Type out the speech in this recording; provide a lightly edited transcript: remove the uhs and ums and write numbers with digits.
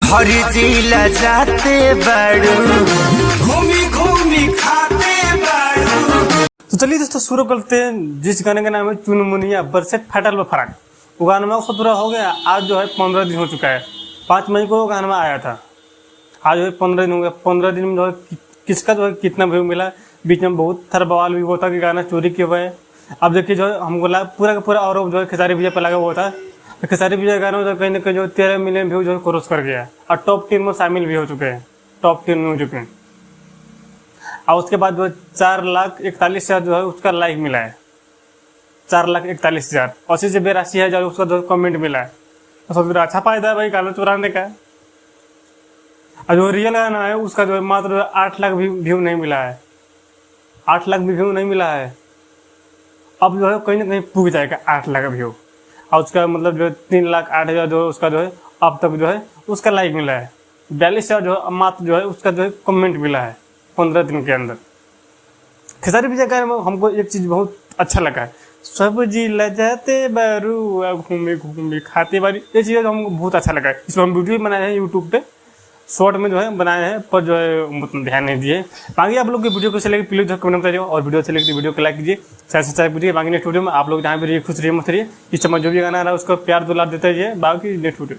हर जिला जाते बड़ू घूमी घूमी खाते बड़ू। तो चलिए दोस्तों शुरू करते हैं। जिस गाने का नाम है चुनमुनिया बरसेट फाटल व फराक। वो गाना को पूरा हो गया। आज जो है 15 दिन हो चुका है। 5 मई को गाना आया था। आज जो है 15 दिन हो गया। 15 दिन में जो है किसका जो है कितना व्यू मिला। बीच में बहुत सारा बवाल भी हुआ था कि गाना चोरी किया हुआ है। अब देखिए जो है हमको पूरा का पूरा आरोप जो है खेसारी भैया पर लगा हुआ था। खेसारी भैया गाना जो कहीं ना कहीं जो 13 मिलियन व्यू जो है क्रॉस कर गया और टॉप 10 में शामिल भी हो चुके हैं। टॉप 10 में हो चुके हैं। और उसके बाद जो 4,41,000 जो है उसका लाइक मिला है। 4,41,000 80 से 82,000 उसका जो कमेंट मिला है। तो सबसे अच्छा फायदा है भाई गाना चुराने का। और जो रियल गाना है उसका जो है मात्र 8 लाख भी व्यू नहीं मिला है। 8 लाख भी व्यू नहीं मिला है। अब जो है कहीं ना कहीं पुग जाएगा 8 लाख व्यू। और उसका मतलब जो 3,08,000 जो है उसका जो है अब तक जो है उसका लाइक मिला है। 42,000 जो है मात्र जो है उसका जो है कमेंट मिला है 15 दिन के अंदर। खेसारी भैया का हमको एक चीज बहुत अच्छा लगा है। सब जिला जाते बारू घूमे घूमे खाते बारी। ये चीज़ हमको बहुत अच्छा लगा है। इसमें हम वीडियो बनाए हैं यूट्यूब पे शॉर्ट में जो है बनाए हैं, पर जो है मतलब ध्यान नहीं दिए। बाकी आप लोग की वीडियो को चलेगी प्लीज कमेंट में बताइए और वीडियो चलेगी वीडियो को लाइक कीजिए, सब्सक्राइब कीजिए। बाकी नेक्स्ट वीडियो में आप लोग जहाँ भी रहिए खुश रहिए मत रहिए। इस समय जो भी गाना आ रहा है उसको प्यार दुलार देते रहिए। बाकी नेक्स्ट वीडियो